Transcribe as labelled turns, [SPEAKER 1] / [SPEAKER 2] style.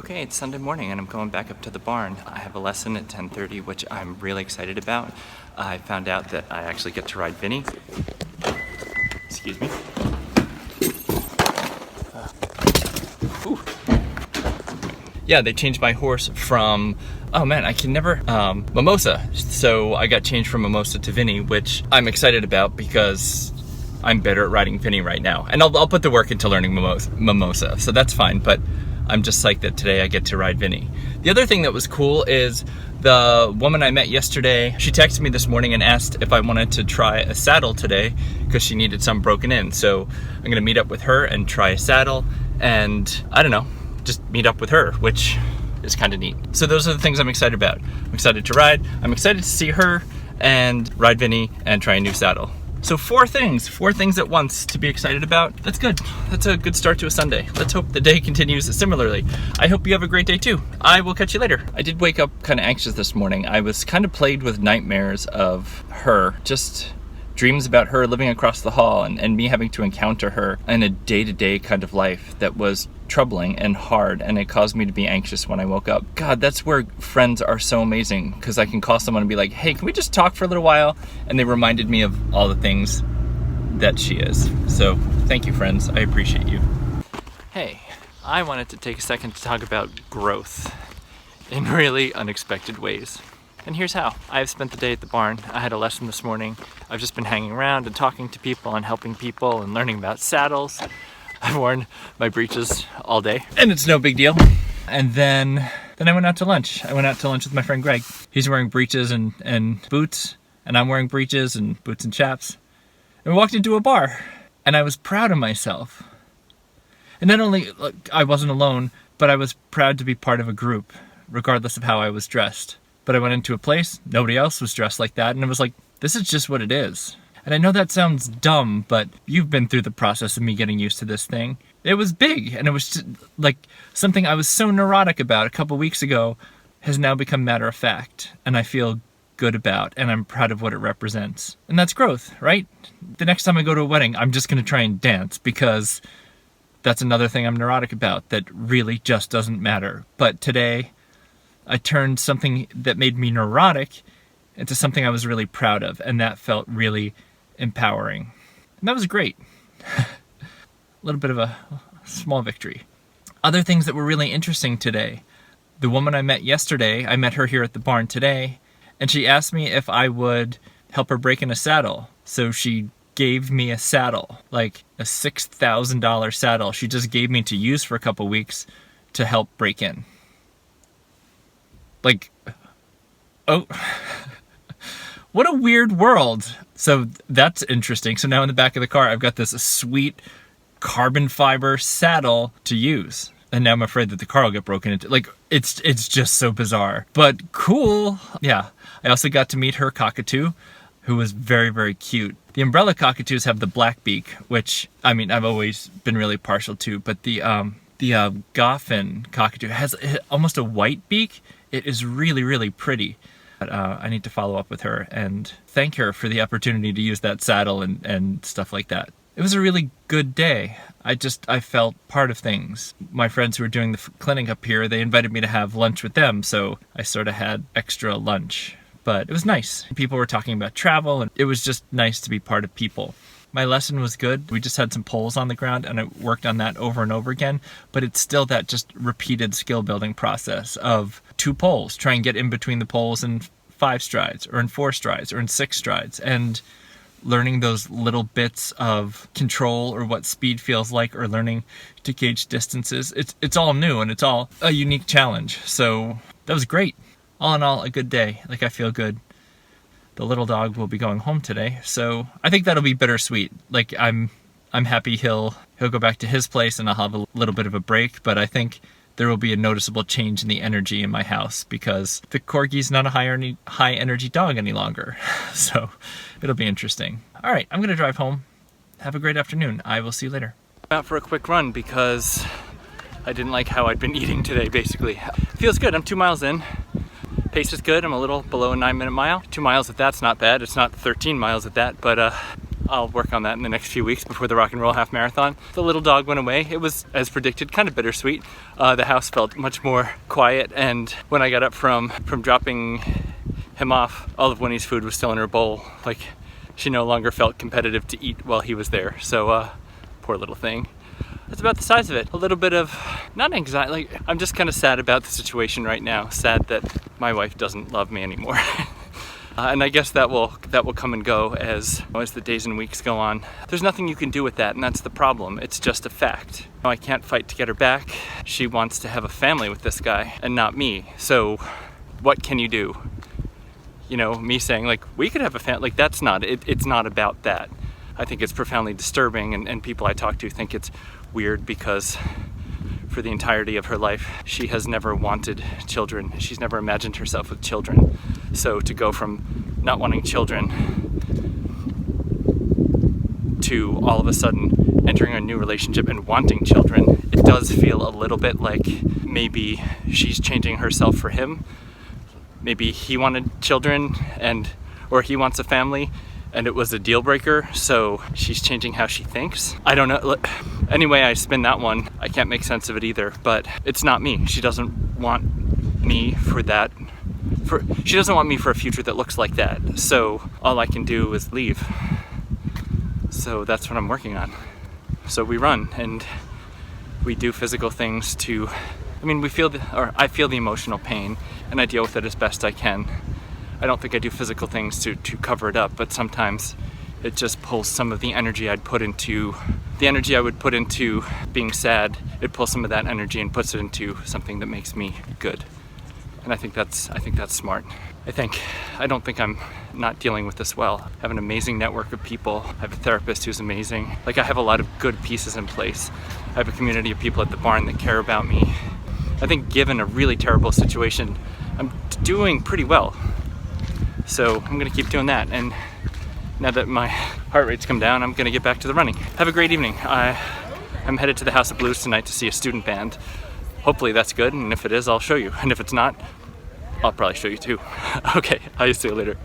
[SPEAKER 1] Okay, it's Sunday morning and I'm going back up to the barn. I have a lesson at 10:30, which I'm really excited about. I found out that I actually get to ride Vinny. Excuse me. Ooh. Yeah, they changed my horse from, oh man, I can never, Mimosa. So I got changed from Mimosa to Vinny, which I'm excited about because I'm better at riding Vinny right now. And I'll put the work into learning Mimosa, so that's fine, but I'm just psyched that today I get to ride Vinny. The other thing that was cool is the woman I met yesterday, she texted me this morning and asked if I wanted to try a saddle today because she needed some broken in. So I'm gonna meet up with her and try a saddle and I don't know, just meet up with her, which is kind of neat. So those are the things I'm excited about. I'm excited to ride, I'm excited to see her and ride Vinny and try a new saddle. So four things at once to be excited about. That's good. That's a good start to a Sunday. Let's hope the day continues similarly. I hope you have a great day too. I will catch you later. I did wake up kind of anxious this morning. I was kind of plagued with nightmares of her, just dreams about her living across the hall and me having to encounter her in a day-to-day kind of life that was troubling and hard, and it caused me to be anxious when I woke up. God, that's where friends are so amazing, because I can call someone and be like, hey, can we just talk for a little while? And they reminded me of all the things that she is. So thank you, friends. I appreciate you. Hey, I wanted to take a second to talk about growth in really unexpected ways. And here's how. I have spent the day at the barn. I had a lesson this morning. I've just been hanging around and talking to people and helping people and learning about saddles. I've worn my breeches all day and it's no big deal. And then I went out to lunch. I went out to lunch with my friend Greg. He's wearing breeches and boots, and I'm wearing breeches and boots and chaps. And we walked into a bar and I was proud of myself. And not only, I wasn't alone, but I was proud to be part of a group, regardless of how I was dressed. But I went into a place, nobody else was dressed like that, and it was like, this is just what it is. And I know that sounds dumb, but you've been through the process of me getting used to this thing. It was big, and it was just like something I was so neurotic about a couple weeks ago has now become matter of fact, and I feel good about, and I'm proud of what it represents. And that's growth, right? The next time I go to a wedding, I'm just gonna try and dance because that's another thing I'm neurotic about that really just doesn't matter. But today, I turned something that made me neurotic into something I was really proud of, and that felt really empowering. And that was great. A little bit of a small victory. Other things that were really interesting today. The woman I met yesterday, I met her here at the barn today, and she asked me if I would help her break in a saddle. So she gave me a saddle, like a $6,000 saddle. She just gave me to use for a couple weeks to help break in. Like, oh, what a weird world. So that's interesting. So now in the back of the car, I've got this sweet carbon fiber saddle to use. And now I'm afraid that the car will get broken into. Like, it's just so bizarre, but cool. Yeah. I also got to meet her cockatoo, who was very, very cute. The umbrella cockatoos have the black beak, which, I mean, I've always been really partial to, but the Goffin cockatoo has almost a white beak. It is really, really pretty. But I need to follow up with her and thank her for the opportunity to use that saddle and stuff like that. It was a really good day. I felt part of things. My friends who were doing the clinic up here, they invited me to have lunch with them, so I sort of had extra lunch. But it was nice. People were talking about travel, and it was just nice to be part of people. My lesson was good. We just had some poles on the ground and I worked on that over and over again, but it's still that just repeated skill building process of 2 poles, try and get in between the poles in 5 strides or in 4 strides or in 6 strides, and learning those little bits of control or what speed feels like, or learning to gauge distances. It's all new and it's all a unique challenge. So that was great. All in all, a good day. Like, I feel good. The little dog will be going home today, so I think that'll be bittersweet. Like, I'm happy he'll go back to his place and I'll have a little bit of a break, but I think there will be a noticeable change in the energy in my house because the corgi's not a high energy dog any longer. So it'll be interesting. All right, I'm gonna drive home. Have a great afternoon. I will see you later. I'm out for a quick run because I didn't like how I'd been eating today, basically. Feels good, I'm 2 miles in. Pace is good, I'm a little below a 9-minute mile. 2 miles at that's not bad. It's not 13 miles at that, but I'll work on that in the next few weeks before the Rock and Roll Half Marathon. The little dog went away. It was, as predicted, kind of bittersweet. The house felt much more quiet, and when I got up from dropping him off, all of Winnie's food was still in her bowl. Like, she no longer felt competitive to eat while he was there. So, poor little thing. That's about the size of it. A little bit of, not anxiety, like, I'm just kind of sad about the situation right now. Sad that my wife doesn't love me anymore. And I guess that will come and go as the days and weeks go on. There's nothing you can do with that, and that's the problem. It's just a fact. I can't fight to get her back. She wants to have a family with this guy and not me. So what can you do? You know, me saying like, we could have a family, like that's not, it's not about that. I think it's profoundly disturbing, and people I talk to think it's weird because for the entirety of her life, she has never wanted children. She's never imagined herself with children. So to go from not wanting children to all of a sudden entering a new relationship and wanting children, it does feel a little bit like maybe she's changing herself for him. Maybe he wanted children or he wants a family and it was a deal breaker, so she's changing how she thinks. I don't know. Anyway, I spin that one. I can't make sense of it either, but it's not me. She doesn't want me for that. She doesn't want me for a future that looks like that. So all I can do is leave. So that's what I'm working on. So we run and we do physical things to, I mean, I feel the emotional pain and I deal with it as best I can. I don't think I do physical things to cover it up, but sometimes it just pulls some of the energy I would put into being sad. It pulls some of that energy and puts it into something that makes me good. And I think that's smart. I don't think I'm not dealing with this well. I have an amazing network of people. I have a therapist who's amazing. Like, I have a lot of good pieces in place. I have a community of people at the barn that care about me. I think given a really terrible situation, I'm doing pretty well. So I'm gonna keep doing that, and now that my heart rate's come down, I'm gonna get back to the running. Have a great evening. I'm headed to the House of Blues tonight to see a student band. Hopefully that's good, and if it is, I'll show you. And if it's not, I'll probably show you too. Okay, I'll see you later.